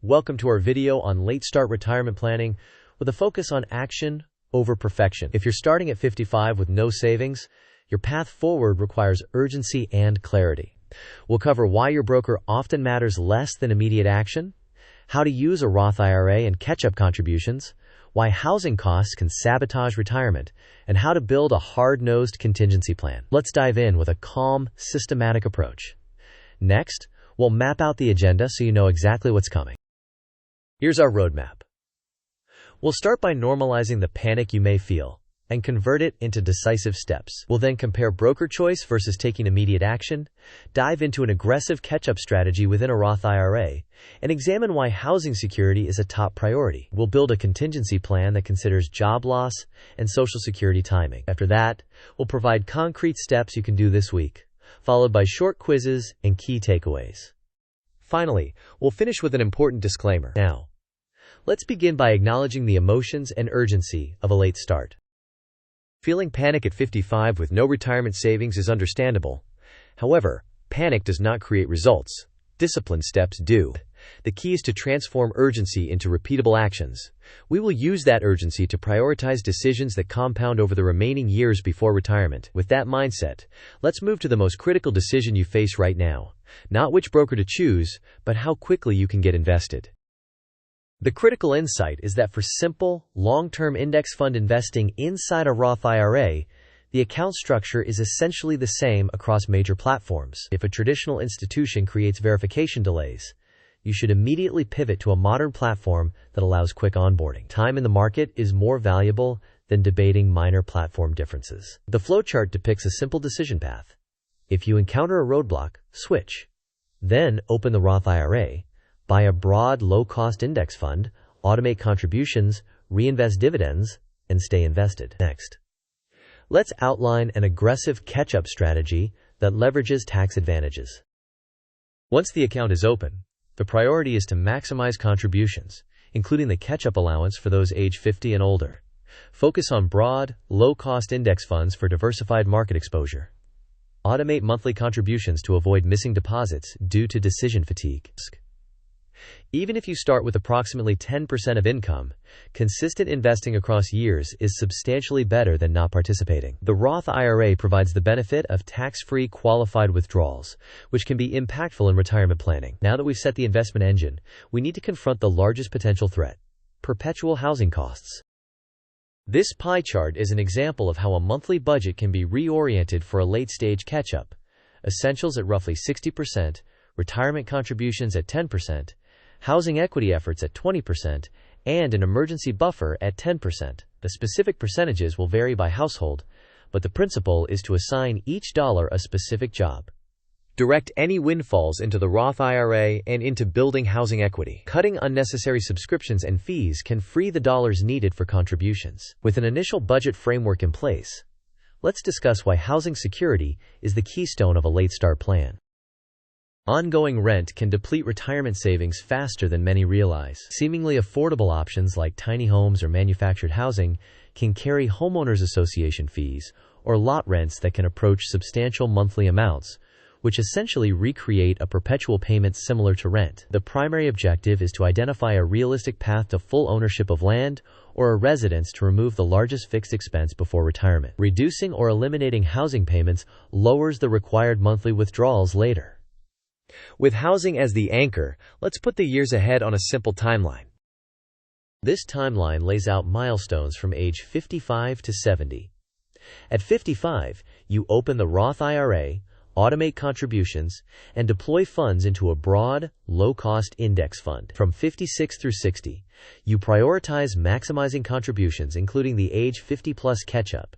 Welcome to our video on late start retirement planning with a focus on action over perfection. If you're starting at 55 with no savings, your path forward requires urgency and clarity. We'll cover why your broker often matters less than immediate action, how to use a Roth IRA and catch-up contributions, why housing costs can sabotage retirement, and how to build a hard-nosed contingency plan. Let's dive in with a calm, systematic approach. Next, we'll map out the agenda so you know exactly what's coming. Here's our roadmap. We'll start by normalizing the panic you may feel and convert it into decisive steps. We'll then compare broker choice versus taking immediate action, dive into an aggressive catch-up strategy within a Roth IRA, and examine why housing security is a top priority. We'll build a contingency plan that considers job loss and Social Security timing. After that, we'll provide concrete steps you can do this week, followed by short quizzes and key takeaways. Finally, we'll finish with an important disclaimer. Now, let's begin by acknowledging the emotions and urgency of a late start. Feeling panic at 55 with no retirement savings is understandable. However, panic does not create results. Disciplined steps do. The key is to transform urgency into repeatable actions. We will use that urgency to prioritize decisions that compound over the remaining years before retirement. With that mindset, let's move to the most critical decision you face right now. Not which broker to choose, but how quickly you can get invested. The critical insight is that for simple, long-term index fund investing inside a Roth IRA, the account structure is essentially the same across major platforms. If a traditional institution creates verification delays, you should immediately pivot to a modern platform that allows quick onboarding. Time in the market is more valuable than debating minor platform differences. The flowchart depicts a simple decision path. If you encounter a roadblock, switch. Then open the Roth IRA. Buy a broad, low-cost index fund, automate contributions, reinvest dividends, and stay invested. Next, let's outline an aggressive catch-up strategy that leverages tax advantages. Once the account is open, the priority is to maximize contributions, including the catch-up allowance for those age 50 and older. Focus on broad, low-cost index funds for diversified market exposure. Automate monthly contributions to avoid missing deposits due to decision fatigue. Even if you start with approximately 10% of income, consistent investing across years is substantially better than not participating. The Roth IRA provides the benefit of tax-free qualified withdrawals, which can be impactful in retirement planning. Now that we've set the investment engine, we need to confront the largest potential threat: perpetual housing costs. This pie chart is an example of how a monthly budget can be reoriented for a late-stage catch-up. Essentials at roughly 60%, retirement contributions at 10%, housing equity efforts at 20%, and an emergency buffer at 10%. The specific percentages will vary by household, but the principle is to assign each dollar a specific job. Direct any windfalls into the Roth IRA and into building housing equity. Cutting unnecessary subscriptions and fees can free the dollars needed for contributions. With an initial budget framework in place, let's discuss why housing security is the keystone of a late start plan. Ongoing rent can deplete retirement savings faster than many realize. Seemingly affordable options like tiny homes or manufactured housing can carry homeowners association fees or lot rents that can approach substantial monthly amounts, which essentially recreate a perpetual payment similar to rent. The primary objective is to identify a realistic path to full ownership of land or a residence to remove the largest fixed expense before retirement. Reducing or eliminating housing payments lowers the required monthly withdrawals later. With housing as the anchor, let's put the years ahead on a simple timeline. This timeline lays out milestones from age 55 to 70. At 55, you open the Roth IRA, automate contributions, and deploy funds into a broad, low-cost index fund. From 56 through 60, you prioritize maximizing contributions, including the age 50-plus catch-up,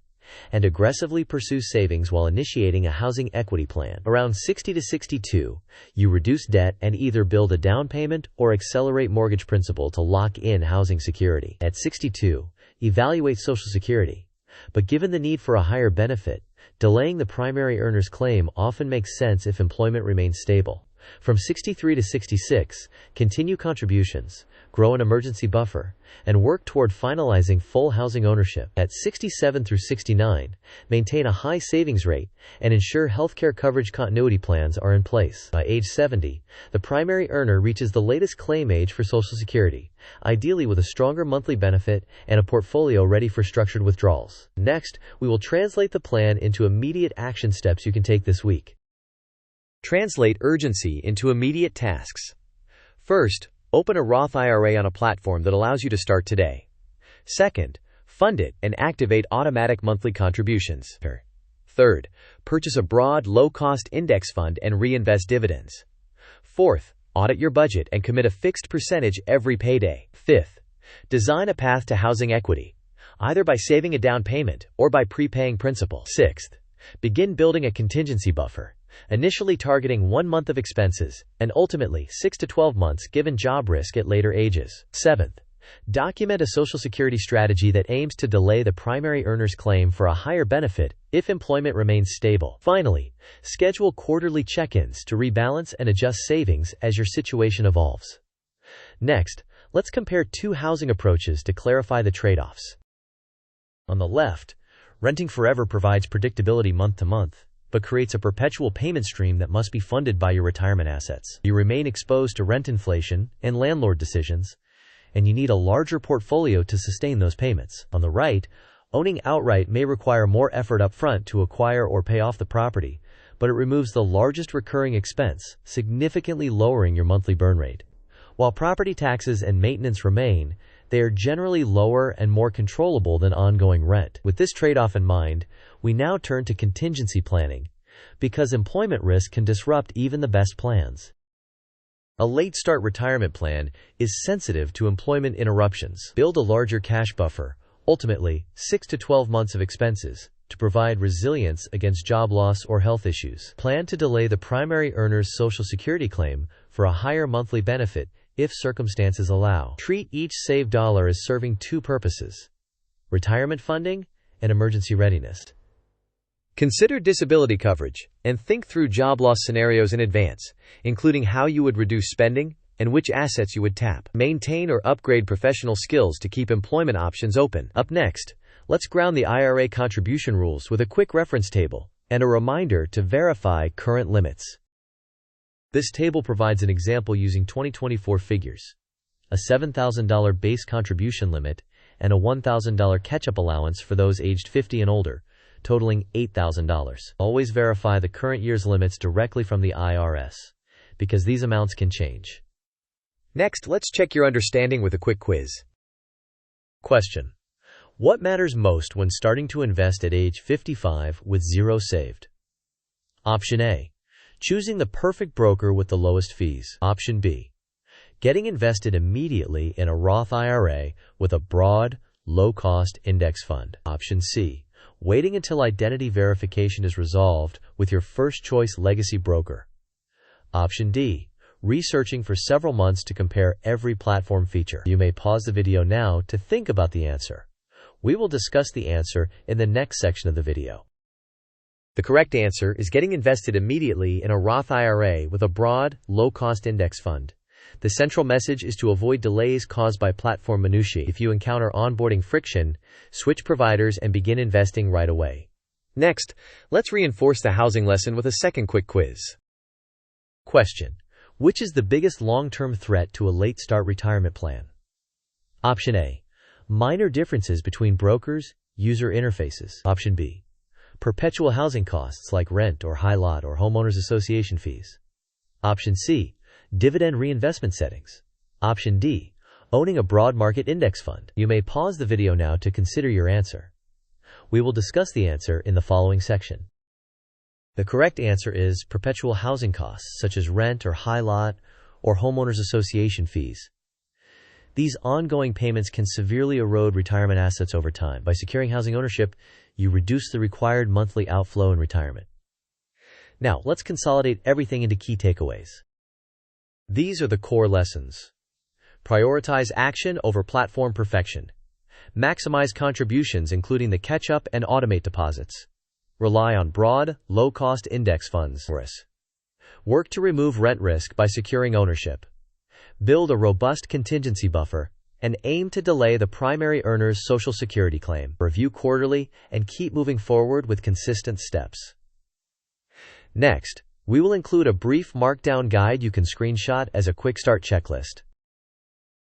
and aggressively pursue savings while initiating a housing equity plan. Around 60 to 62, you reduce debt and either build a down payment or accelerate mortgage principal to lock in housing security. At 62, evaluate Social Security. But given the need for a higher benefit, delaying the primary earner's claim often makes sense if employment remains stable. From 63 to 66, continue contributions, grow an emergency buffer, and work toward finalizing full housing ownership. At 67 through 69, maintain a high savings rate and ensure healthcare coverage continuity plans are in place. By age 70, the primary earner reaches the latest claim age for Social Security, ideally with a stronger monthly benefit and a portfolio ready for structured withdrawals. Next, we will translate the plan into immediate action steps you can take this week. Translate urgency into immediate tasks. First, open a Roth IRA on a platform that allows you to start today. Second, fund it and activate automatic monthly contributions. Third, purchase a broad, low-cost index fund and reinvest dividends. Fourth, audit your budget and commit a fixed percentage every payday. Fifth, design a path to housing equity, either by saving a down payment or by prepaying principal. Sixth, begin building a contingency buffer, initially targeting 1 month of expenses, and ultimately 6 to 12 months given job risk at later ages. Seventh, document a Social Security strategy that aims to delay the primary earner's claim for a higher benefit if employment remains stable. Finally, schedule quarterly check-ins to rebalance and adjust savings as your situation evolves. Next, let's compare two housing approaches to clarify the trade-offs. On the left, renting forever provides predictability month to month, but creates a perpetual payment stream that must be funded by your retirement assets. You remain exposed to rent inflation and landlord decisions, and you need a larger portfolio to sustain those payments. On the right, owning outright may require more effort up front to acquire or pay off the property, but it removes the largest recurring expense, significantly lowering your monthly burn rate. While property taxes and maintenance remain, they are generally lower and more controllable than ongoing rent. With this trade-off in mind, we now turn to contingency planning, because employment risk can disrupt even the best plans. A late start retirement plan is sensitive to employment interruptions. Build a larger cash buffer, ultimately 6 to 12 months of expenses, to provide resilience against job loss or health issues. Plan to delay the primary earner's Social Security claim for a higher monthly benefit if circumstances allow. Treat each saved dollar as serving two purposes: retirement funding and emergency readiness. Consider disability coverage and think through job loss scenarios in advance, including how you would reduce spending and which assets you would tap. Maintain or upgrade professional skills to keep employment options open. Up next, let's ground the IRA contribution rules with a quick reference table and a reminder to verify current limits. This table provides an example using 2024 figures: a $7,000 base contribution limit and a $1,000 catch-up allowance for those aged 50 and older, totaling $8,000. Always verify the current year's limits directly from the IRS, because these amounts can change. Next, let's check your understanding with a quick quiz. Question: what matters most when starting to invest at age 55 with zero saved? Option A: choosing the perfect broker with the lowest fees. Option B: getting invested immediately in a Roth IRA with a broad, low-cost index fund. Option C: waiting until identity verification is resolved with your first-choice legacy broker. Option D: researching for several months to compare every platform feature. You may pause the video now to think about the answer. We will discuss the answer in the next section of the video. The correct answer is getting invested immediately in a Roth IRA with a broad, low-cost index fund. The central message is to avoid delays caused by platform minutiae. If you encounter onboarding friction, switch providers and begin investing right away. Next, let's reinforce the housing lesson with a second quick quiz. Question: which is the biggest long-term threat to a late start retirement plan? Option A: minor differences between brokers, user interfaces. Option B: perpetual housing costs like rent or high lot or homeowners association fees. Option C: dividend reinvestment settings. Option D: owning a broad market index fund. You may pause the video now to consider your answer. We will discuss the answer in the following section. The correct answer is perpetual housing costs such as rent or high lot or homeowners association fees. These ongoing payments can severely erode retirement assets over time. By securing housing ownership, you reduce the required monthly outflow in retirement. Now, let's consolidate everything into key takeaways. These are the core lessons. Prioritize action over platform perfection. Maximize contributions including the catch-up and automate deposits. Rely on broad, low-cost index funds. Work to remove rent risk by securing ownership. build a robust contingency buffer, and aim to delay the primary earner's Social Security claim. Review quarterly and keep moving forward with consistent steps. Next, we will include a brief markdown guide you can screenshot as a quick start checklist.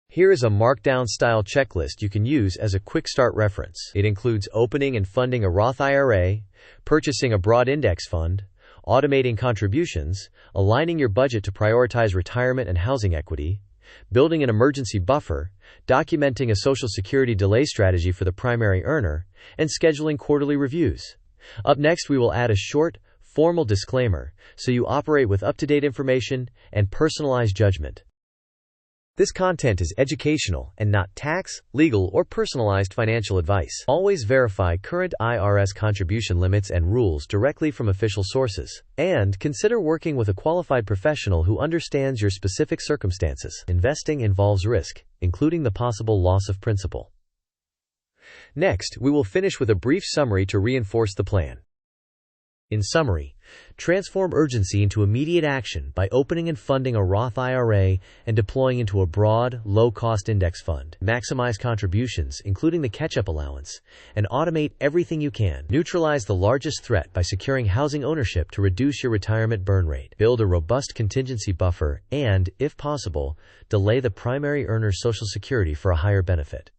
Here is a markdown-style checklist you can use as a quick start reference. It includes opening and funding a Roth IRA, purchasing a broad index fund, automating contributions, aligning your budget to prioritize retirement and housing equity, building an emergency buffer, documenting a Social Security delay strategy for the primary earner, and scheduling quarterly reviews. Up next, we will add a short, formal disclaimer so you operate with up-to-date information and personalized judgment. This content is educational and not tax, legal, or personalized financial advice. Always verify current IRS contribution limits and rules directly from official sources, and consider working with a qualified professional who understands your specific circumstances. Investing involves risk, including the possible loss of principal. Next, we will finish with a brief summary to reinforce the plan. In summary, transform urgency into immediate action by opening and funding a Roth IRA and deploying into a broad, low-cost index fund. Maximize contributions, including the catch-up allowance, and automate everything you can. Neutralize the largest threat by securing housing ownership to reduce your retirement burn rate. Build a robust contingency buffer and, if possible, delay the primary earner's Social Security for a higher benefit.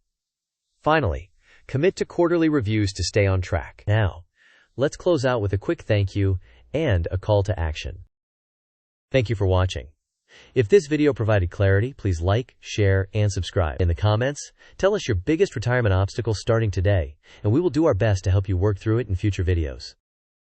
Finally, commit to quarterly reviews to stay on track. Now, let's close out with a quick thank you and a call to action. Thank you for watching. If this video provided clarity, please like, share, and subscribe. In the comments, tell us your biggest retirement obstacle starting today, and we will do our best to help you work through it in future videos.